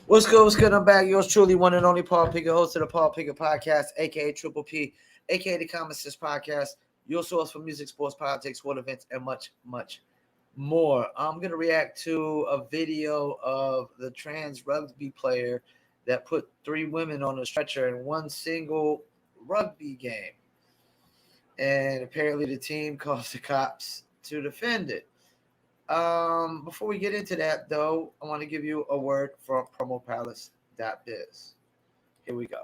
What's good? What's good? I'm back. Yours truly, one and only Paul Pickett, host of the Paul Pickett Podcast, aka Triple P, aka the Common Sense Podcast, your source for music, sports, politics, world events, and much, much more. I'm gonna react to a video of the trans rugby player that put three women on a stretcher in one single rugby game, and apparently the team calls the cops to defend it. Before we get into that, though, I want to give you a word from promopalace.biz. Here we go.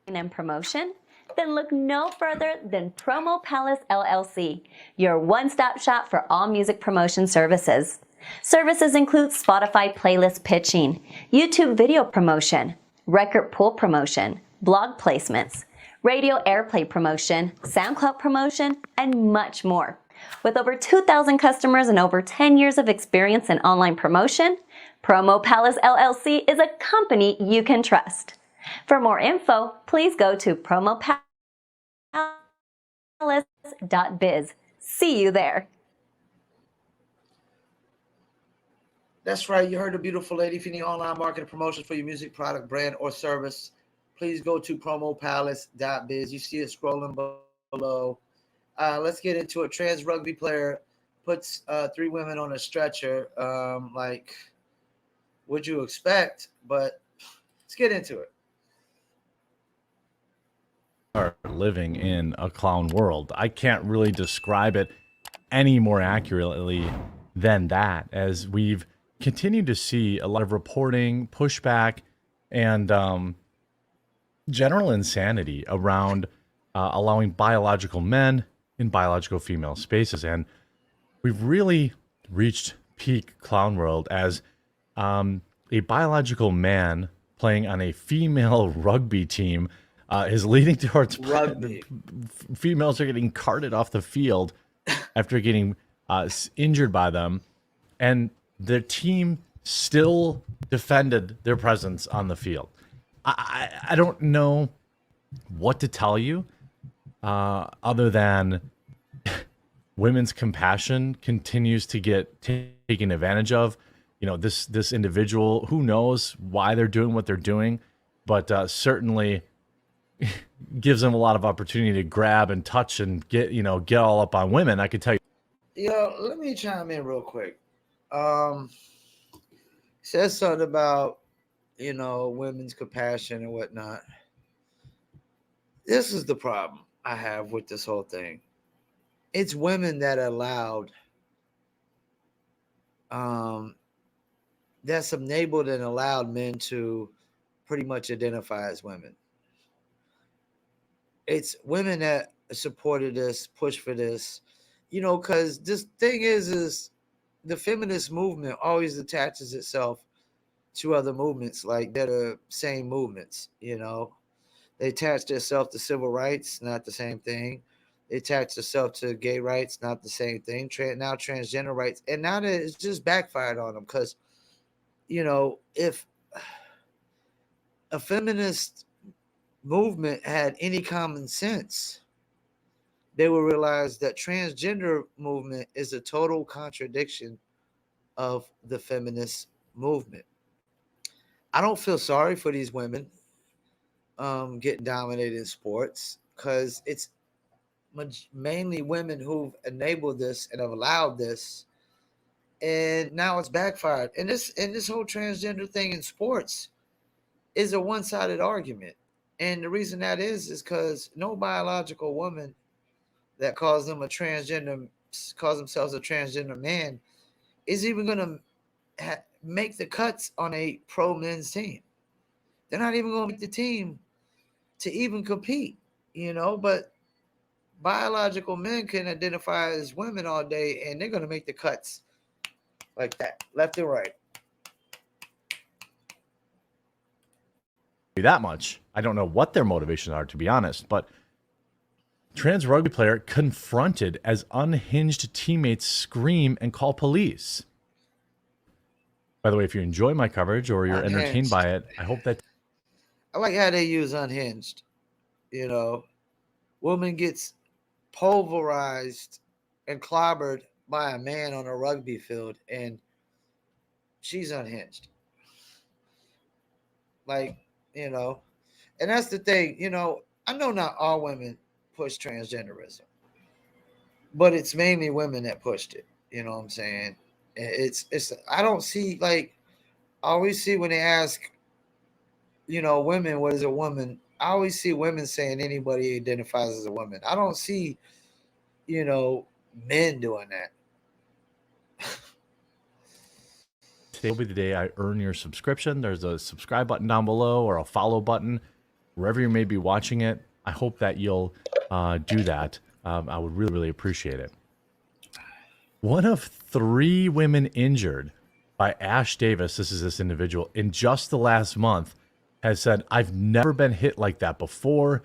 And promotion? Then look no further than Promo Palace LLC, your one-stop shop for all music promotion services. Services include Spotify playlist pitching, YouTube video promotion, record pool promotion, blog placements, radio airplay promotion, SoundCloud promotion, and much more. With over 2,000 customers and over 10 years of experience in online promotion, Promo Palace LLC is a company you can trust. For more info, please go to promopalace.biz. See you there. That's right. You heard the beautiful lady. If you need online marketing promotions for your music product, brand, or service, please go to promopalace.biz. You see it scrolling below. Let's get into it. Trans rugby player puts three women on a stretcher. Would you expect? But let's get into it. Are living in a clown world. I can't really describe it any more accurately than that, as we've continued to see a lot of reporting, pushback, and general insanity around allowing biological men in biological female spaces. And we've really reached peak clown world as a biological man playing on a female rugby team is leading towards Rugby. females are getting carted off the field after getting injured by them, and their team still defended their presence on the field. I don't know what to tell you other than women's compassion continues to get taken advantage of. You know, this individual, who knows why they're doing what they're doing, but certainly gives them a lot of opportunity to grab and touch and get all up on women. I could tell you. Let me chime in real quick. Says something about women's compassion and whatnot. This is the problem I have with this whole thing. It's women that allowed that's enabled and allowed men to pretty much identify as women. It's women that supported this, pushed for this, because this thing is the feminist movement always attaches itself to other movements like they're the same movements. They attach themselves to civil rights, not the same thing. They attach themselves to gay rights, not the same thing. Now transgender rights, and now that it's just backfired on them because, if a feminist movement had any common sense, they will realize that transgender movement is a total contradiction of the feminist movement. I don't feel sorry for these women getting dominated in sports because it's mainly women who've enabled this and have allowed this, and now it's backfired. And this whole transgender thing in sports is a one-sided argument, and the reason that is because no biological woman that calls themselves a transgender man is even going to make the cuts on a pro men's team. They're not even going to make the team to even compete. But biological men can identify as women all day, and they're going to make the cuts like that, left and right. That much. I don't know what their motivations are, to be honest, but trans rugby player confronted as unhinged teammates scream and call police. By the way, if you enjoy my coverage or you're entertained by it, I hope that. I like how they use unhinged. Woman gets pulverized and clobbered by a man on a rugby field, and she's unhinged. Like, you know, and that's the thing, you know, I know not all women push transgenderism, but it's mainly women that pushed it. You know what I'm saying? It's I don't see like I always see when they ask, you know, women, what is a woman? I always see women saying anybody identifies as a woman. I don't see, you know, men doing that. Today will be the day I earn your subscription. There's a subscribe button down below or a follow button wherever you may be watching it. I hope that you'll do that. I would really, really appreciate it. One of 3 women injured by Ash Davis, this is this individual, in just the last month, has said, I've never been hit like that before,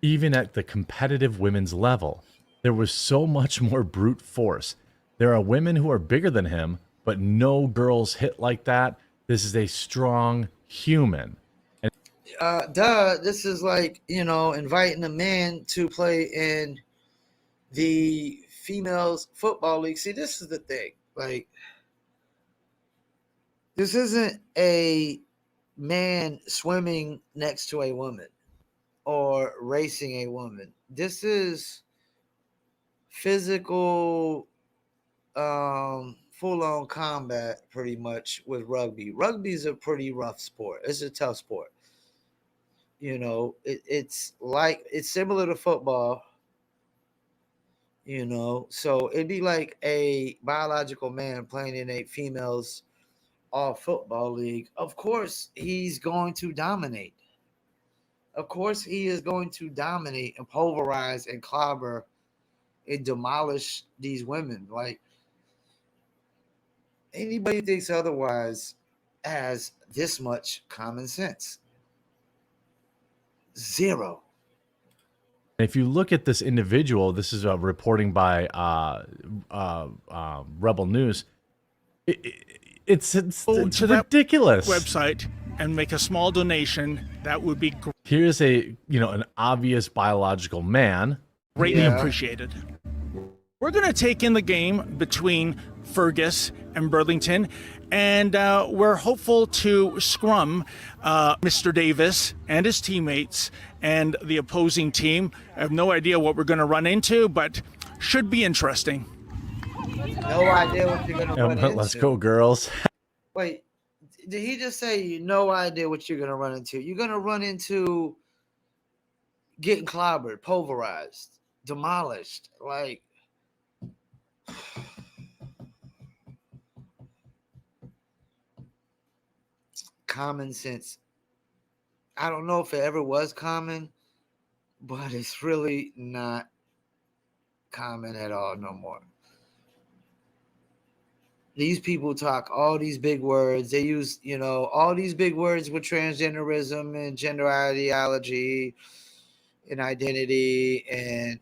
even at the competitive women's level. There was so much more brute force. There are women who are bigger than him, but no girls hit like that. This is a strong human. This is like, you know, inviting a man to play in the females football league. See, this is the thing. Like, this isn't a man swimming next to a woman or racing a woman. This is physical, full-on combat pretty much with rugby. Rugby is a pretty rough sport. It's a tough sport. You know, it's similar to football, you know, so it'd be like a biological man playing in a female's all football league. Of course he's going to dominate. Of course he is going to dominate and pulverize and clobber and demolish these women. Like, anybody who thinks otherwise has this much common sense. Zero. If you look at this individual, this is a reporting by Rebel News. It's ridiculous. Website and make a small donation. That would be Here's an obvious biological man. greatly appreciated. We're going to take in the game between Fergus and Burlington, and we're hopeful to scrum Mr. Davis and his teammates and the opposing team. I have no idea what we're going to run into, but should be interesting. No idea what you're gonna run into. Let's go, girls. Wait, did he just say no idea what you're gonna run into? You're gonna run into getting clobbered, pulverized, demolished. Like, common sense. I don't know if it ever was common, but it's really not common at all no more. These people talk all these big words. They use, you know, all these big words with transgenderism and gender ideology and identity, and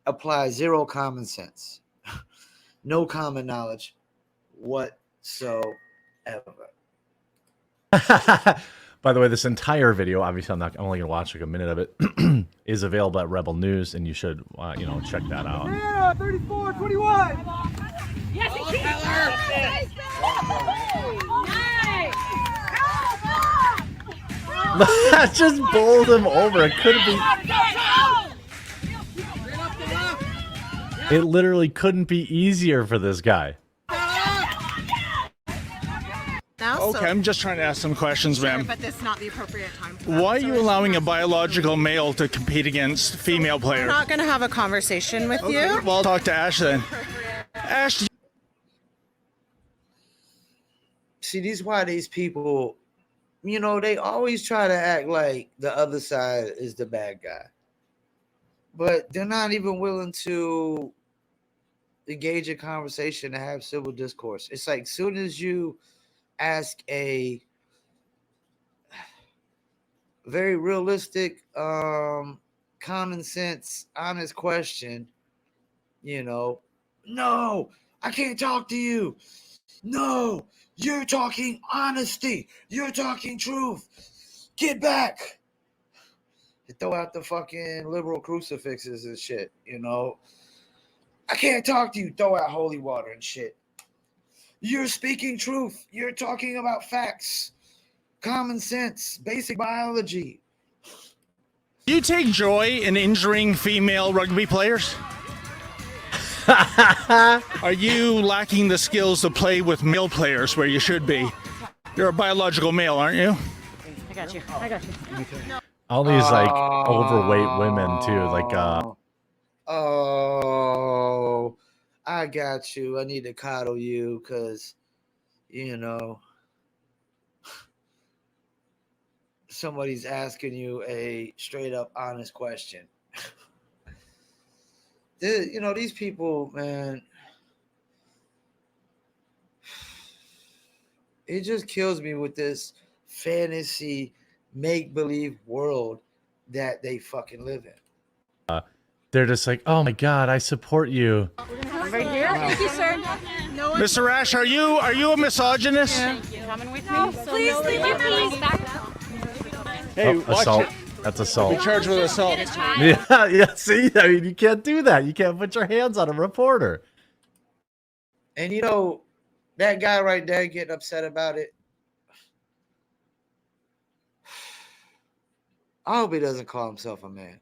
apply zero common sense, no common knowledge whatsoever. By the way, this entire video, obviously I'm only gonna watch like a minute of it, is available at Rebel News, and you should check that out. Yeah, 34-21. Yes, he can. That just bowled him over. It couldn't be. It literally couldn't be easier for this guy. Okay, I'm just trying to ask some questions, ma'am. But this is not the appropriate time for that. Why are So you it's allowing a not- biological male to compete against female I'm players? not going to have a conversation with you. Well, I'll talk to Ash then. Ash, See, these why these people, you know, they always try to act like the other side is the bad guy, but they're not even willing to engage in conversation and have civil discourse. It's like, soon as you ask a very realistic, common sense, honest question, you know, no, I can't talk to you. No, you're talking honesty. You're talking truth. Get back. You throw out the fucking liberal crucifixes and shit, you know. I can't talk to you. Throw out holy water and shit. You're speaking truth. You're talking about facts, common sense, basic biology. Do you take joy in injuring female rugby players? Are you lacking the skills to play with male players where you should be? You're a biological male, aren't you? I got you. All these like overweight women too, like Oh, I got you. I need to coddle you because, you know, somebody's asking you a straight up honest question. You know, these people, man, it just kills me with this fantasy make-believe world that they fucking live in. they're just like, oh my god, I support you. Right here. Thank you, sir. No, Mr. Ash, are you a misogynist? coming with me. Please leave your keys back. Hey, Oh, assault. That's assault. Charged with assault. Yeah, yeah. See, I mean, you can't do that. You can't put your hands on a reporter. And you know, that guy right there getting upset about it. I hope he doesn't call himself a man.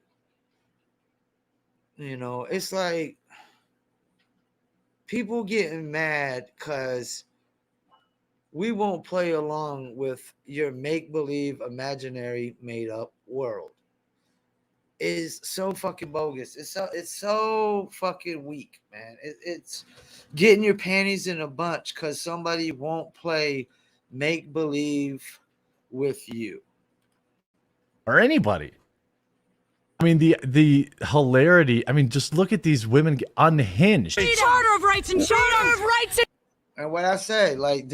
You know, it's like people getting mad because we won't play along with your make-believe, imaginary, made-up world. Is so fucking bogus. It's so fucking weak, man. It's getting your panties in a bunch because somebody won't play make-believe with you. Or anybody. I mean, the hilarity. I mean, just look at these women unhinged. Charter of rights and charter of rights. And what I say, like,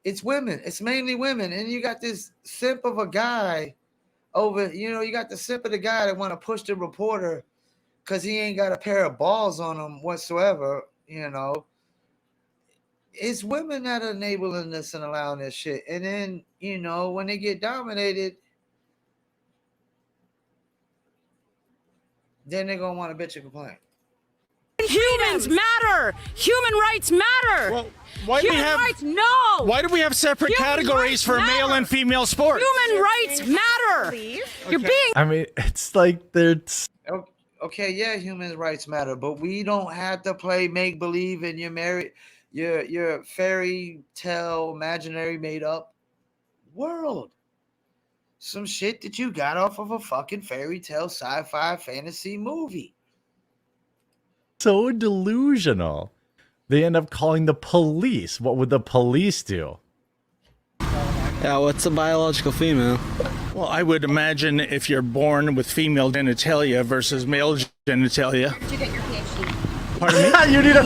it's women. It's mainly women. And you got this simp of a guy over, you know, you got the simp of the guy that want to push the reporter because he ain't got a pair of balls on him whatsoever, you know. It's women that are enabling this and allowing this shit. And then, you know, when they get dominated, then they're going to want to bitch and complain. Humans matter. Human rights matter. Well, why do we Human have rights, no. why do we have separate Human categories rights for male matter. and female sports? Human rights matter. You're being I mean, it's like they're. Okay, yeah, human rights matter, but we don't have to play make believe in your fairy tale, imaginary, made up world. Some shit that you got off of a fucking fairy tale, sci-fi, fantasy movie. So delusional. They end up calling the police. What would the police do? Yeah, what's a biological female? Well, I would imagine if you're born with female genitalia versus male genitalia. Did you get your PhD? Pardon me? You need a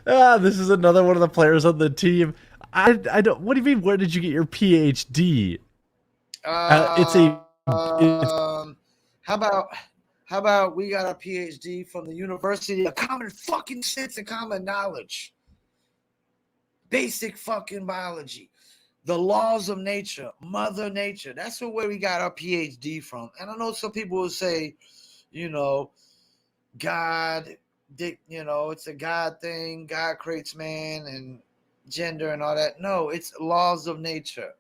PhD. This is another one of the players on the team. I don't. What do you mean? Where did you get your PhD? How about we got a PhD from the University of Common fucking Sense and Common Knowledge, basic fucking biology, the laws of nature, Mother Nature. That's where we got our PhD from. And I know some people will say, you know, God, you know, it's a God thing. God creates man and gender and all that. No, it's laws of nature,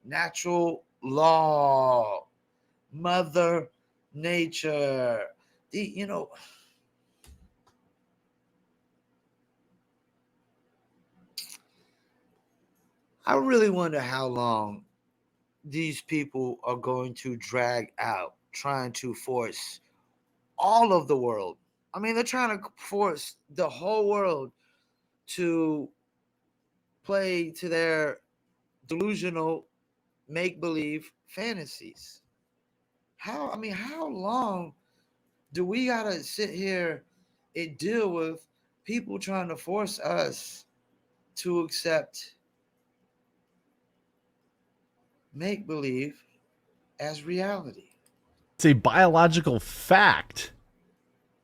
natural law, Mother Nature. You know, I really wonder how long these people are going to drag out trying to force all of the world. I mean, they're trying to force the whole world to play to their delusional make-believe fantasies. How long do we gotta sit here and deal with people trying to force us to accept make-believe as reality? It's a biological fact.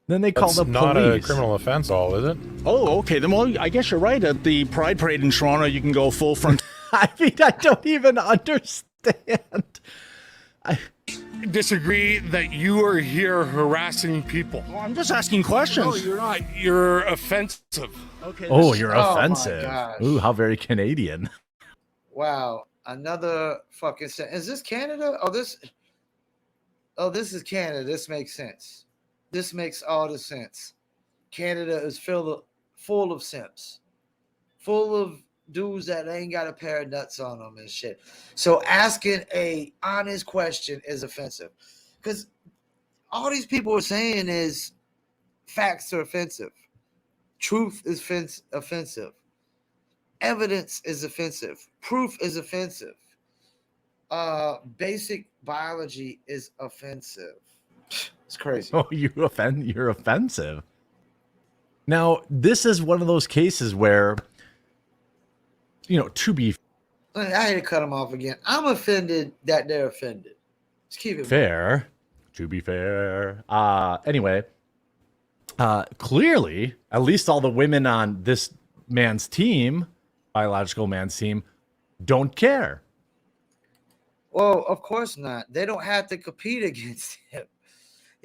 Then they call the police. Not a criminal offense, all is it? Oh, okay. Then, well, I guess you're right. At the Pride Parade in Toronto, you can go full front. I mean, I don't even understand. disagree that you are here harassing people. Well, I'm just asking questions. No, you're not. You're offensive. Okay. Oh, you're Oh my offensive. gosh. Ooh, how very Canadian. Wow, another fucking is this Canada? This is Canada. This makes sense. This makes all the sense. Canada is full of simps, full of dudes that ain't got a pair of nuts on them and shit. So asking a honest question is offensive, because all these people are saying is facts are offensive, truth is offensive, evidence is offensive, proof is offensive, basic biology is offensive. It's crazy. Oh, you're offensive. Now, this is one of those cases where, to be I had to cut them off again. I'm offended that they're offended. Let's keep it fair, anyway, clearly, at least all the women on this man's team, biological man's team, don't care. Well, of course not. They don't have to compete against him.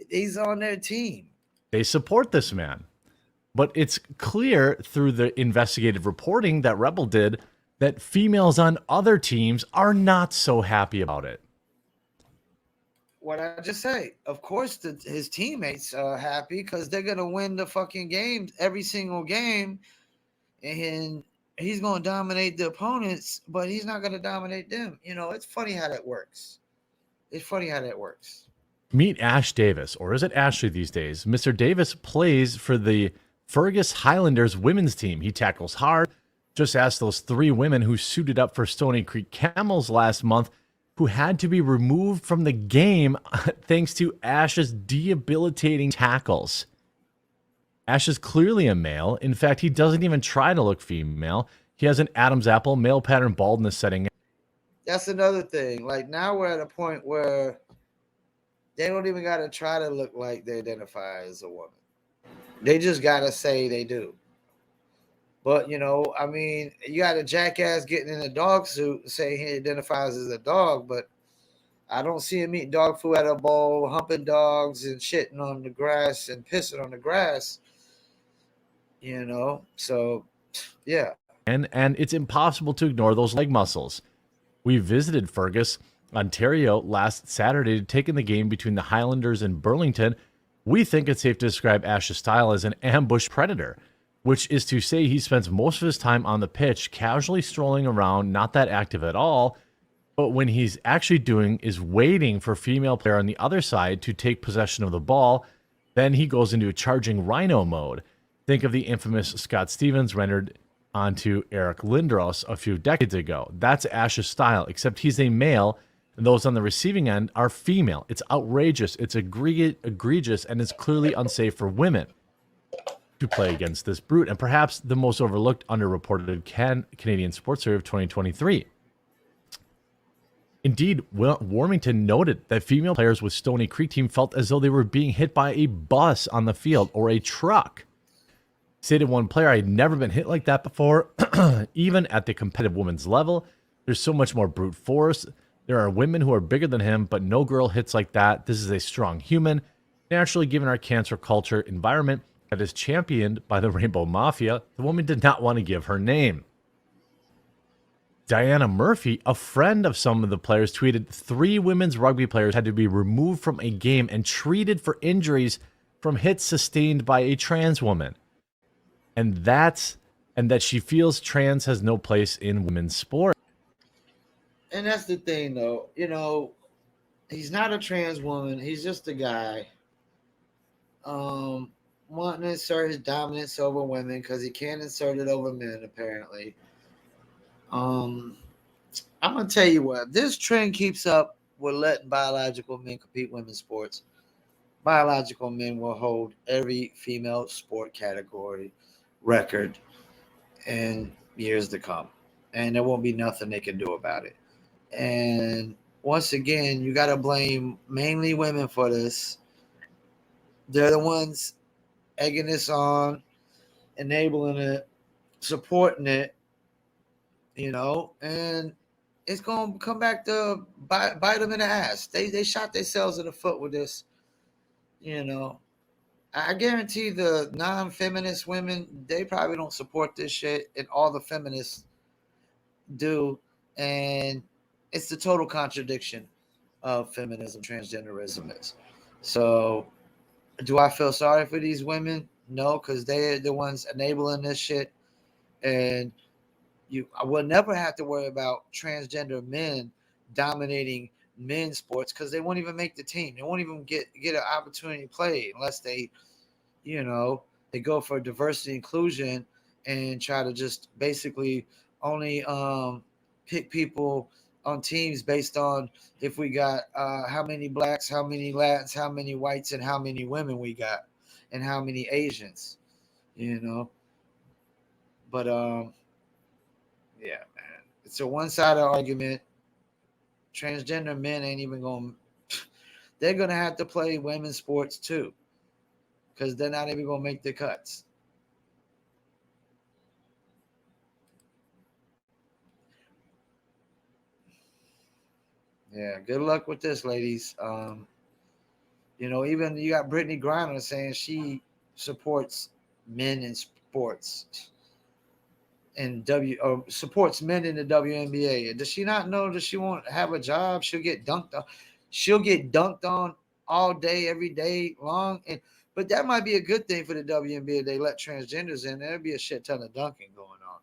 He's on their team. They support this man. But it's clear through the investigative reporting that Rebel did that females on other teams are not so happy about it. What I just say, of course, his teammates are happy because they're going to win the fucking games, every single game. And he's going to dominate the opponents, but he's not going to dominate them. It's funny how that works. Meet Ash Davis, or is it Ashley these days? Mr. Davis plays for the Fergus Highlanders women's team. He tackles hard. Just ask those 3 women who suited up for Stony Creek Camels last month, who had to be removed from the game thanks to Ash's debilitating tackles. Ash is clearly a male. In fact, he doesn't even try to look female. He has an Adam's apple, male pattern baldness setting. That's another thing. Like, now we're at a point where they don't even got to try to look like they identify as a woman. They just got to say they do. But, you got a jackass getting in a dog suit and saying he identifies as a dog, but I don't see him eating dog food at a bowl, humping dogs and shitting on the grass and pissing on the grass, So, yeah. And it's impossible to ignore those leg muscles. We visited Fergus, Ontario last Saturday to take in the game between the Highlanders and Burlington. We think it's safe to describe Ash's style as an ambush predator, which is to say he spends most of his time on the pitch casually strolling around, not that active at all, but when he's actually doing is waiting for a female player on the other side to take possession of the ball. Then he goes into a charging rhino mode. Think of the infamous Scott Stevens rendered onto Eric Lindros a few decades ago. That's Ash's style, except he's a male, and those on the receiving end are female. It's outrageous, it's egregious, and it's clearly unsafe for women to play against this brute, and perhaps the most overlooked, underreported Canadian sports story of 2023. Indeed, Warmington noted that female players with Stony Creek team felt as though they were being hit by a bus on the field or a truck. Stated one player, "I'd never been hit like that before, even at the competitive women's level. There's so much more brute force. There are women who are bigger than him, but no girl hits like that. This is a strong human. Naturally, given our cancer culture environment that is championed by the Rainbow Mafia, the woman did not want to give her name." Diana Murphy, a friend of some of the players, tweeted 3 women's rugby players had to be removed from a game and treated for injuries from hits sustained by a trans woman. And that she feels trans has no place in women's sport. And that's the thing, though. He's not a trans woman. He's just a guy wanting to assert his dominance over women because he can't assert it over men, apparently. I'm going to tell you what. This trend keeps up with letting biological men compete women's sports. Biological men will hold every female sport category record in years to come. And there won't be nothing they can do about it. And once again, you got to blame mainly women for this. They're the ones egging this on, enabling it, supporting it, and it's going to come back to bite them in the ass. They shot themselves in the foot with this. You know, I guarantee the non-feminist women, they probably don't support this shit, and all the feminists do. And it's the total contradiction of feminism, transgenderism is. So, do I feel sorry for these women? No, because they're the ones enabling this shit. And I will never have to worry about transgender men dominating men's sports because they won't even make the team. They won't even get an opportunity to play unless they, they go for diversity inclusion and try to just basically only pick people on teams based on if we got how many blacks, how many Latins, how many whites, and how many women we got, and how many Asians, But yeah, man, it's a one-sided argument. Transgender men ain't even going. They're gonna have to play women's sports too, because they're not even gonna make the cuts. Yeah, good luck with this, ladies. Even you got Brittany Griner saying she supports men in sports and supports men in the WNBA. Does she not know that she won't have a job? She'll get dunked on. She'll get dunked on all day, every day long. But that might be a good thing for the WNBA. They let transgenders in. There'll be a shit ton of dunking going on.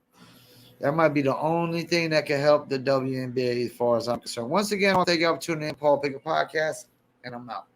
That might be the only thing that can help the WNBA as far as I'm concerned. Once again, I want to thank you for tuning in, Paul Pickett Podcast, and I'm out.